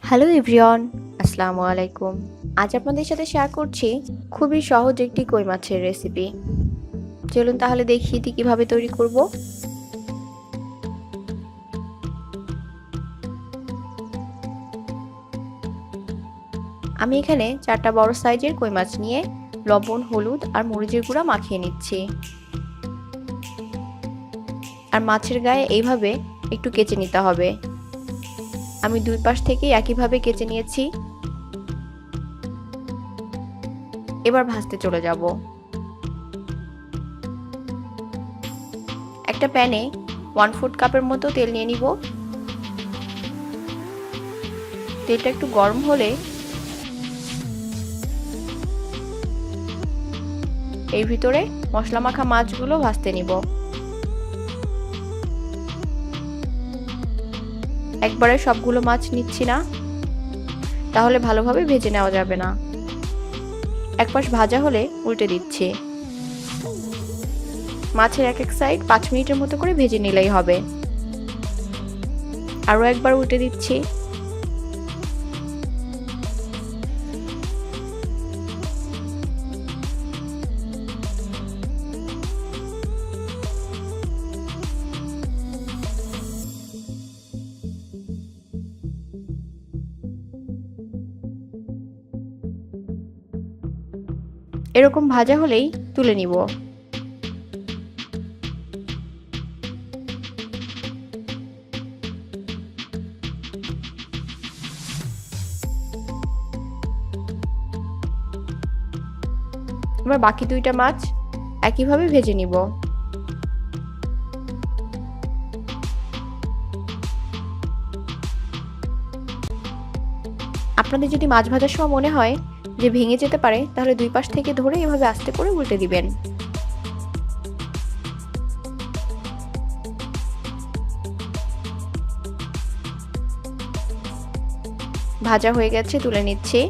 Hello everyone, আসসালামু আলাইকুম। আজ আপনাদের সাথে শেয়ার করছি খুবই সহজ একটি কই মাছের রেসিপি। চলুন তাহলে দেখিয়ে দিই কিভাবে তৈরি করব। আমি এখানে 4টা বড় সাইজের কই মাছ নিয়ে লবণ, হলুদ আর মরিচের গুঁড়া মাখিয়ে নিচ্ছি। আর মাছের গায়ে এইভাবে একটু কেচে নিতে হবে। আমি দুই পাশ থেকে একইভাবে কেচে নিয়েছি। এবার ভাজতে চলে যাব। একটা প্যানে 1/4 কাপের মতো তেল নিয়ে নিব। তেলটা একটু গরম হলে এর ভিতরে মশলা মাখা মাছগুলো ভাজতে নিব। একবারে সবগুলো মাছ নিচ্ছি না, তাহলে ভালোভাবে ভেজে নেওয়া যাবে না। এক পাশ ভাজা হলে উল্টে দিচ্ছি। মাছের এক এক সাইড 5 মিনিটের মতো করে ভেজে নিলেই হবে। আরও একবার উল্টে দিচ্ছি। এরকম ভাজা হলেই তুলে নিব। এবার বাকি 2টা মাছ একইভাবে ভেজে নিব। আপনাদের যদি মাছ ভাজার সময় মনে হয় যে ভেঙে যেতে পারে, তাহলে দুই পাশ থেকে ধরে এভাবে আস্তে করে উল্টে দিবেন। ভাজা হয়ে গেছে, তুলে নিচ্ছি।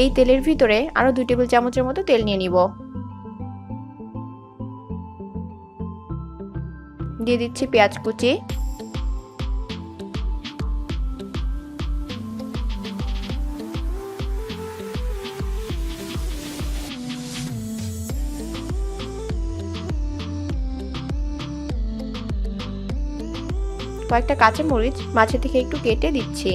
এই তেলের ভিতরে আরো 2 টেবিল চামচের মতো তেল নিয়ে নিব। দিয়ে দিচ্ছি পেঁয়াজ কুচি, কয়েকটা কাঁচা মরিচ মাঝে থেকে একটু কেটে দিচ্ছি।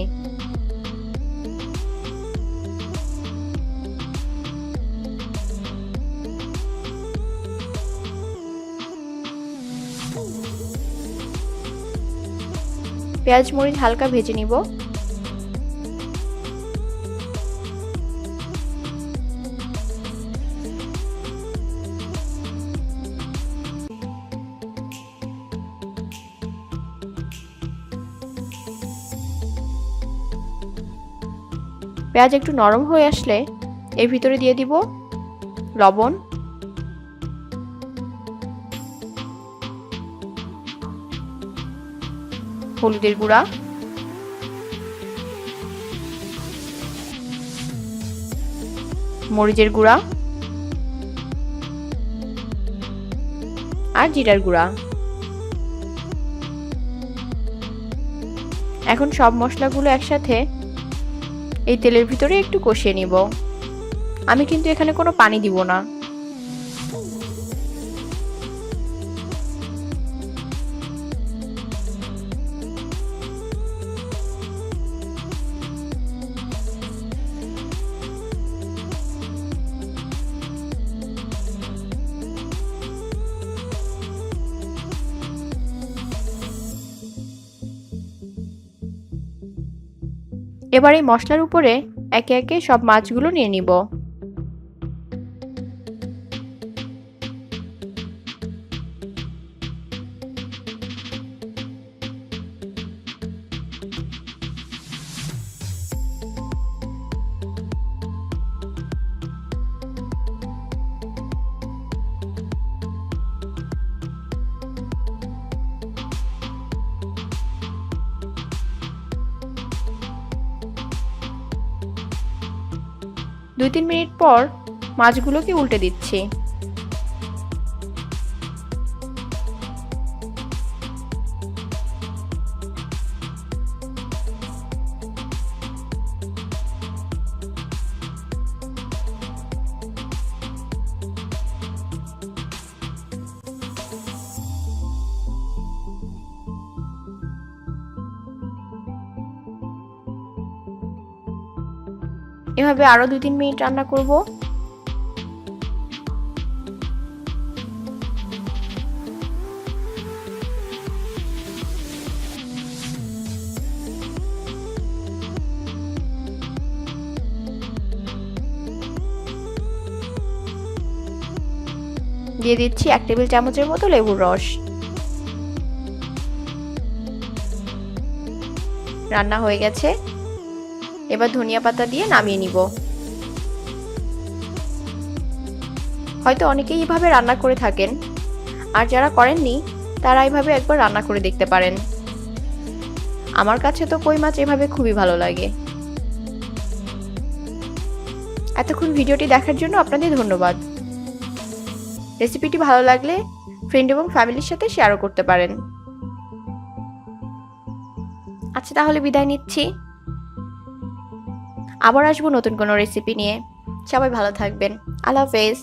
পেঁয়াজ মরিচ হালকা ভেজে নিব। পেঁয়াজ একটু নরম হয়ে আসলে এর ভিতরে দিয়ে দিব লবণ, হলুদের গুঁড়া, মরিচের গুঁড়া আর জিরার গুঁড়া। এখন সব মশলাগুলো একসাথে এই তেলের ভিতরে একটু কষিয়ে নিব। আমি কিন্তু এখানে কোনো পানি দিব না। এবার এই মশলার উপরে একে একে সব মাছগুলো নিয়ে নিব। দুই তিন মিনিট পর মাছগুলোকে উল্টে দিচ্ছি। এভাবে আরও 2-3 মিনিট রান্না করব। দিয়ে দিচ্ছি 1 টেবিল চামচের মতো লেবুর রস। রান্না হয়ে গেছে, এবার ধনিয়া পাতা দিয়ে নামিয়ে নিব। হয়তো অনেকেই এইভাবে রান্না করে থাকেন, আর যারা করেননি তারা এইভাবে একবার রান্না করে দেখতে পারেন। আমার কাছে তো কই মাছ এভাবে খুবই ভালো লাগে। এতক্ষণ ভিডিওটি দেখার জন্য আপনাদের ধন্যবাদ। রেসিপিটি ভালো লাগলে ফ্রেন্ড এবং ফ্যামিলির সাথে শেয়ারও করতে পারেন। আচ্ছা, তাহলে বিদায় নিচ্ছি। আবার আসবো নতুন কোনো রেসিপি নিয়ে। সবাই ভালো থাকবেন। আল্লাহ হাফেজ।